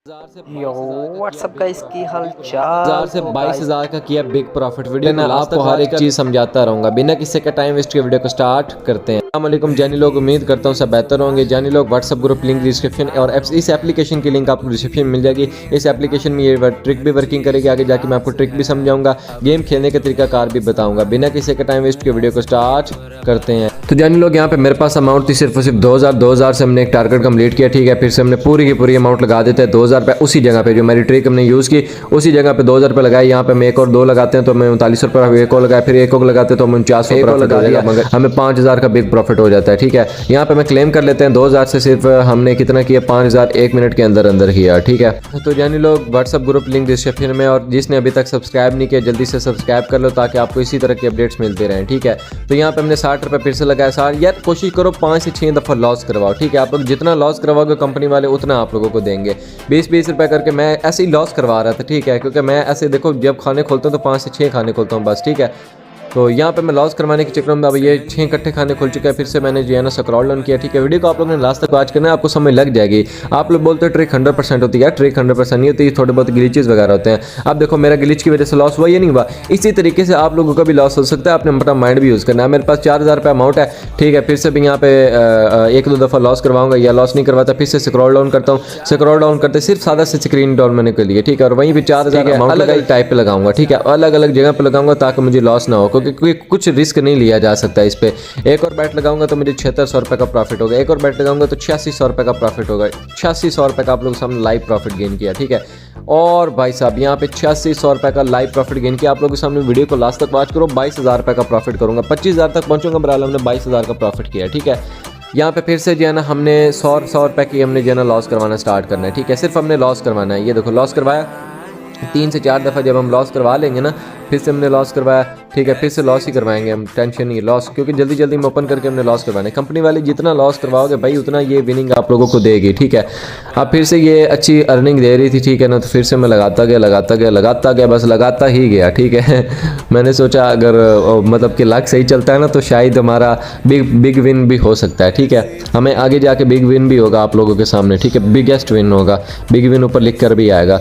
यो WhatsApp का इसकी हजार हालचाल से तो 22,000 का किया बिग प्रॉफिट। वीडियो में आपको हर एक चीज समझाता रहूंगा बिना किसी का टाइम वेस्ट के। वीडियो को स्टार्ट करते हैं। अस्सलाम वालेकुम जानी लोग, उम्मीद करता हूँ सब बेहतर होंगे। जानी लोग व्हाट्सअप ग्रुप लिंक डिस्क्रिप्शन और इस एप्लीकेशन की लिंक आपको डिस्क्रिप्शन में मिल जाएगी। इस एप्लीकेशन में ये ट्रिक भी वर्किंग करेगी। आगे जाके मैं आपको ट्रिक भी समझाऊंगा, गेम खेलने का तरीका कार भी बताऊंगा। बिना किसी का टाइम वेस्ट के वीडियो को स्टार्ट करते हैं। तो जानी लोग यहाँ पे मेरे पास अमाउंट थी सिर्फ और सिर्फ 2000 से हमने एक टारगेट कंप्लीट किया। ठीक है, फिर से हमने पूरी की पूरी अमाउंट लगा देते हैं 2000 रुपये उसी जगह पे जो मेरी ट्रिक हमने यूज़ की उसी जगह पे 2000 रुपये लगाए। यहाँ पे हम एक और दो लगाते हैं तो हमें 39 रुपये एक और लगाए, फिर एक और लगाते हैं तो हमें 49 प्रॉफिट हो जाएगा, मगर हमें 5000 का बिग प्रॉफिट हो जाता है। ठीक है, यहाँ पे मैं क्लेम कर लेते हैं 2000 से सिर्फ हमने कितना किया, 5000 1 मिनट के अंदर अंदर किया। ठीक है, तो यानी लोग व्हाट्सअप ग्रुप लिंक डिस्क्रिप्शन में, और जिसने अभी तक सब्सक्राइब नहीं किया जल्दी से सब्सक्राइब कर लो ताकि आपको इसी तरह की अपडेट्स मिलते रहें। ठीक है, तो यहाँ पे हमने 60 रुपये फिर से लगाया। यार कोशिश करो 5 से 6 दफ़ा लॉस करवाओ। ठीक है, आप लोग जितना लॉस करवाओगे कंपनी वाले उतना आप लोगों को देंगे। 20-20 रुपये करके मैं ऐसे ही लॉस करवा रहा था। ठीक है, क्योंकि मैं ऐसे देखो जब खाने खोलता हूँ तो 5 से 6 खाने खोलता हूँ बस। ठीक है, तो यहाँ पे मैं लॉस करवाने के चक्कर में अब ये 6 इकट्ठे खाने खुल चुका है। फिर से मैंने जो है ना स्क्रॉल डाउन किया। ठीक है, वीडियो को आप लोगों ने लास्ट तक वॉच करना है, आपको समझ लग जाएगी। आप लोग बोलते हो ट्रिक 100% होती है, ट्रिक 100% नहीं होती, थोड़े बहुत ग्लिचेस वगैरह होते हैं। अब देखो मेरा ग्लिच की वजह से लॉस हुआ, ये नहीं हुआ। इसी तरीके से आप लोगों का भी लॉस हो सकता है, आपने अपना माइंड भी यूज़ करना है। मेरे पास 4000 रुपये अमाउंट है। ठीक है, फिर से भी यहाँ पे 1-2 दफ़ा लॉस करवाऊंगा या लॉस नहीं करवाता, फिर से स्क्रॉल डाउन करता हूँ। स्क्रॉल डाउन करते सिर्फ सादा से स्क्रीन डाउन करने के लिए। ठीक है, और वहीं पर 4000 अलग अलग टाइप पे लगाऊंगा। ठीक है, अलग अलग जगह पे लगाऊंगा ताकि मुझे लॉस ना हो, क्योंकि कुछ रिस्क नहीं लिया जा सकता इस पे। एक और बैट लगाऊंगा तो मुझे 7600 रुपये का प्रॉफिट होगा। एक और बैट लगाऊंगा तो 8600 रुपये का प्रॉफिट होगा। 8600 रुपये का आप लोगों के सामने लाइव प्रॉफिट गेन किया। ठीक है, और भाई साहब यहाँ पे 8600 रुपये का लाइव प्रॉफिट गेन किया। आप लोगों के सामने वीडियो को लास्ट तक वॉच करो। 22000 रुपये का प्रॉफिट करूंगा, 25000 तक पहुंचूंगा। बराबर हमने 22000 का प्रॉफिट किया। ठीक है, यहाँ पे फिर से जो है ना हमने 100 रुपये की हमने जो है ना लॉस करवाना स्टार्ट करना है। ठीक है, सिर्फ हमने लॉस करवाना है। ये देखो लॉस करवाया 3 से 4 दफ़ा जब हम लॉस करवा लेंगे ना, फिर से हमने लॉस करवाया। ठीक है, फिर से लॉस ही करवाएंगे हम, टेंशन नहीं है लॉस, क्योंकि जल्दी जल्दी में ओपन करके हमने लॉस करवाना है। कंपनी वाले जितना लॉस करवाओगे भाई उतना ये विनिंग आप लोगों को देगी। ठीक है, अब फिर से ये अच्छी अर्निंग दे रही थी। ठीक है ना, तो फिर से मैं लगाता गया बस लगाता ही गया। ठीक है मैंने सोचा अगर मतलब कि लक सही चलता है ना तो शायद हमारा बिग विन भी हो सकता है। ठीक है, हमें आगे जाके बिग विन भी होगा आप लोगों के सामने। ठीक है, बिगेस्ट विन होगा, बिग विन ऊपर लिख कर भी आएगा।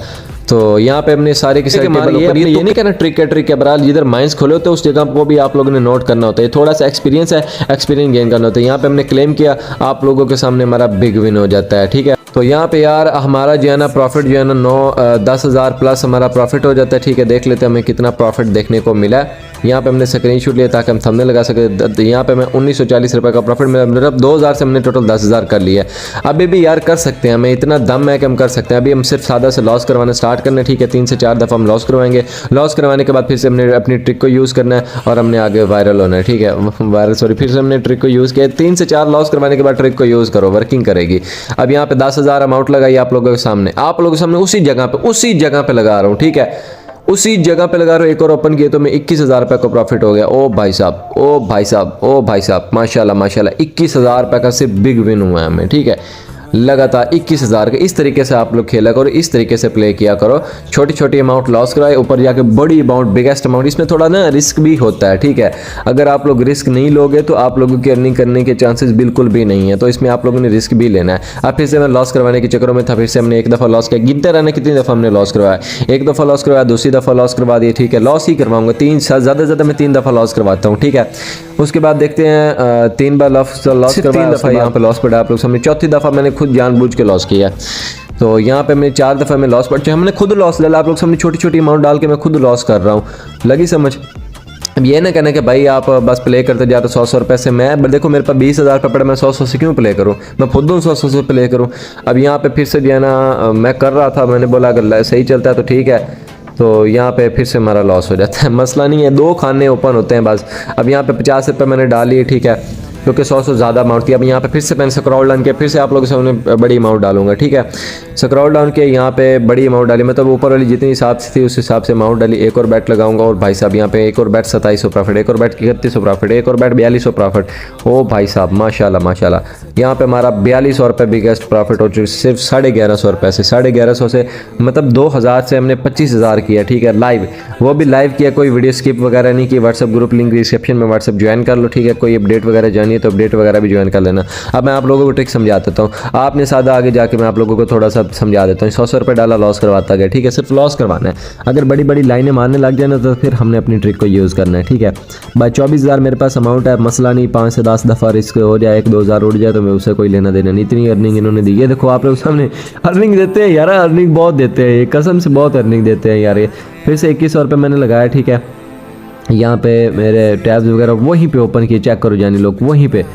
तो यहाँ पे हमने सारे के सारे ये नहीं कहना ट्रिक है बहरहाल, जिधर माइंस खोले होते हैं उस जगह को भी आप लोगों ने नोट करना होता है। थोड़ा सा एक्सपीरियंस है, एक्सपीरियंस गेन करना होता है। यहाँ पे हमने क्लेम किया, आप लोगों के सामने हमारा बिग विन हो जाता है। ठीक है, तो यहाँ पे यार हमारा जो है ना प्रॉफिट जो है ना 10,000 प्लस हमारा प्रॉफिट हो जाता है। ठीक है, देख लेते हैं हमें कितना प्रॉफिट देखने को मिला है। यहाँ पे हमने स्क्रीनशॉट लिया ताकि हम थंबनेल लगा सके। यहाँ पे हमें 1940 रुपये का प्रॉफिट मिला। मतलब 2000 से हमने टोटल 10,000 कर लिया है। अभी भी यार कर सकते हैं, हमें इतना दम है कि हम कर सकते हैं। अभी हम सिर्फ सादा से लॉस करवाना स्टार्ट करना है। ठीक है, 3 से 4 दफ़ा हम लॉस करवाएंगे। लॉस करवाने के बाद फिर से हमने अपनी ट्रिक को यूज़ करना है और हमने आगे वायरल होना है। ठीक है, फिर से हमने ट्रिक को यूज़ किया। 3 से 4 लॉस करवाने के बाद ट्रिक को यूज़ करो, वर्किंग करेगी। अब यहाँ पे 10,000 अमाउंट लगाई आप लोगों के सामने उसी जगह पे लगा रहा हूँ। ठीक है, उसी जगह पे लगा रहा हूँ। एक और ओपन किए तो मैं 21,000 रुपये का प्रॉफिट हो गया। ओ भाई साहब माशाल्लाह 21,000 रुपये का सिर्फ बिग विन हुआ है हमें। ठीक है, लगातार 21,000 के। इस तरीके से आप लोग खेला करो, इस तरीके से प्ले किया करो। छोटी छोटी अमाउंट लॉस कराए, ऊपर जाके बड़ी अमाउंट, बिगेस्ट अमाउंट। इसमें थोड़ा ना रिस्क भी होता है। ठीक है, अगर आप लोग रिस्क नहीं लोगे तो आप लोगों की अर्निंग करने के चांसेस बिल्कुल भी नहीं है, तो इसमें आप लोगों ने रिस्क भी लेना है। अब फिर से मैं लॉस करवाने के चक्करों में था, फिर से हमने एक दफ़ा लॉस किया। गिनते रहना कितनी दफ़ा हमने लॉस करवाया। एक दफ़ा लॉस करवाया, दूसरी दफ़ा लॉस करवा दिया। ठीक है, लॉस ही करवाऊंगा, ज़्यादा मैं 3 दफ़ा लॉस करवाता हूँ। ठीक है, उसके बाद देखते हैं 3 बार लॉस करवाया, 3 दफ़ा यहाँ पर लॉस पड़ा आप लोग सामने। चौथी दफ़ा मैंने खुद जानबूझ के लॉस किया। तो यहाँ पे मैं 4 दफ़ा में लॉस पड़ चुका। हमने खुद लॉस ले लिया, आप लोग सामने छोटी छोटी अमाउंट डाल के मैं खुद लॉस कर रहा हूँ। लगी समझ? अब ये ना कहना कि भाई आप बस प्ले करते जाते 100 रुपये से। मैं देखो मेरे पास 20,000 रुपये पड़े, मैं 100 से क्यों प्ले करूँ? मैं खुद 100 से प्ले करूँ। अब यहाँ पे फिर से जो है ना मैं कर रहा था, मैंने बोला अगर सही चलता है तो ठीक है, तो यहाँ पे फिर से हमारा लॉस हो जाता है। मसला नहीं है, 2 खाने ओपन होते हैं बस। अब यहाँ पे 50 रुपये मैंने डाल लिए। ठीक है, क्योंकि 100 से ज़्यादा अमाउंट थी। अब यहाँ पे फिर से मैंने स्क्रॉल डाउन किया, फिर से आप लोगों के सामने बड़ी अमाउंट डालूंगा। ठीक है, स्क्रॉल डाउन किया, यहाँ पे बड़ी अमाउंट डाली, मतलब ऊपर वाली जितनी हिसाब से थी उस हिसाब से अमाउंट डाली। एक और बैट लगाऊंगा और भाई साहब यहाँ पे एक और बैट 2700 प्रॉफिट, एक और बैट 3100 प्रॉफिट, एक और बैट 4200 प्रॉफिट। ओ भाई साहब माशाल्लाह यहाँ पे हमारा 4200 रुपये बिगेस्ट प्रॉफिट हो चुका, सिर्फ 1150 रुपये से। 1150 से मतलब 2000 से हमने 25,000 किया। ठीक है, लाइव, वो भी लाइव किया, कोई वीडियो स्किप वगैरह नहीं की। व्हाट्सअप ग्रुप लिंक डिस्क्रिप्शन में व्हाट्सअप ज्वाइन कर लो। ठीक है, कोई अपडेट वगैरह जानिए है तो अपडेट वगैरह भी ज्वाइन कर लेना। अब मैं आप लोगों को ट्रिक समझा देता हूँ, आपने सादा आगे जाके मैं आप लोगों को थोड़ा सा समझा देता हूँ। 100 रुपये डाला लॉस करवाता गया, ठीक है, सिर्फ लॉस करवाना है। अगर बड़ी बड़ी लाइनें मारने लग जाए ना तो फिर हमने अपनी ट्रिक को यूज़ करना है, ठीक है। भाई 24,000 मेरे पास अमाउंट है, मसला नहीं, 5 से 10 दफ़ा रिस्क हो जाए, 1-2 हज़ार उड़ जाए तो मैं उससे कोई लेना देना नहीं। इतनी अर्निंग इन्होंने दी है, देखो आप लोग सामने अर्निंग देते हैं यार, अर्निंग बहुत देते हैं, ये कसम से बहुत अर्निंग देते हैं यार। ये फिर से 2100 रुपये मैंने लगाया, ठीक है। यहाँ पे मेरे टैब्स वगैरह वहीं पे ओपन किए, चेक करो जानी लोग, वहीं पे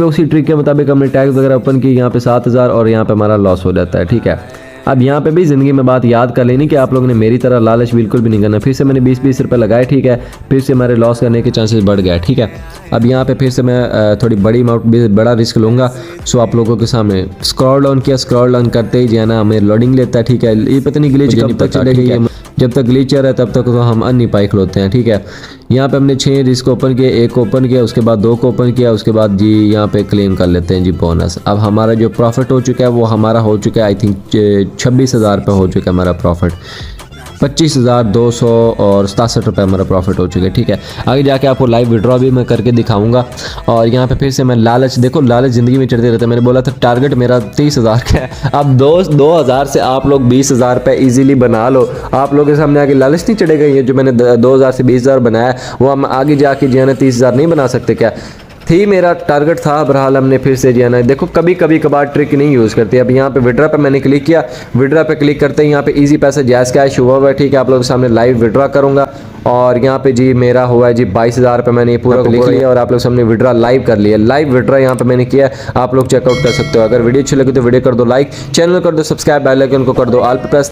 उसी ट्रिक के मुताबिक हमने टैग्स वगैरह ओपन किए। यहाँ पे 7,000 और यहाँ पे हमारा लॉस हो जाता है, ठीक है। अब यहाँ पे भी ज़िंदगी में बात याद कर लेनी कि आप लोगों ने मेरी तरह लालच बिल्कुल भी नहीं करना। फिर से मैंने 20-20 रुपये लगाए, ठीक है, फिर से हमारे लॉस करने के चांसेस बढ़ गए, ठीक है। अब यहाँ पे फिर से मैं थोड़ी बड़ी अमाउंट बड़ा रिस्क लूँगा। सो आप लोगों के सामने स्क्रॉल डाउन किया, स्क्रॉल डाउन करते ही जो है ना हमें लोडिंग लेता है, ठीक है। ये पता नहीं ग्लिच कब तक चलेगी, जब तक ग्लिचर है तब तक तो हम अन्य पाई खिलौते हैं, ठीक है। यहाँ पे हमने 6 रिस्क ओपन किए, 1 ओपन किया, उसके बाद 2 को ओपन किया, उसके बाद जी यहाँ पे क्लेम कर लेते हैं जी बोनस। अब हमारा जो प्रॉफिट हो चुका है वो हमारा हो चुका है, आई थिंक 26,000 रुपये हो चुका है हमारा प्रॉफिट। 25,267 रुपये हमारा प्रॉफिट हो चुका है, ठीक है। आगे जाके आपको लाइव विड्रॉ भी मैं करके दिखाऊंगा। और यहाँ पे फिर से मैं लालच, देखो लालच ज़िंदगी में चढ़ते रहता है। मैंने बोला था टारगेट मेरा 30,000 का है, अब 2,000 से आप लोग 20,000 रुपये ईजिली बना लो। आप लोगों के सामने आगे लालच नहीं चढ़ेगा। ये जो मैंने 2,000 से 20,000 बनाया वो हम आगे जाके जो है ना 30,000 नहीं बना सकते क्या? थी मेरा टारगेट था, बहरहाल हमने फिर से जो है ना, देखो कभी कभार ट्रिक नहीं यूज़ करते। अब यहाँ पे विड्रा पे मैंने क्लिक किया, विड्रा पे क्लिक करते ही यहाँ पे इजी पैसा जैज़ कैश हुआ हुआ है, ठीक है। आप लोगों के सामने लाइव विड्रा करूँगा और यहाँ पे जी मेरा हुआ है जी 22,000 रुपये। मैंने ये पूरा लिख लिया और आप लोग सामने विड्रा लाइव कर लिया। लाइव विड्रा यहाँ पे मैंने किया, आप लोग चेकआउट कर सकते हो। अगर वीडियो अच्छी लगे तो वीडियो कर दो लाइक, चैनल कर दो सब्सक्राइब, बेल आइकन को कर दो ऑल पे प्रेस।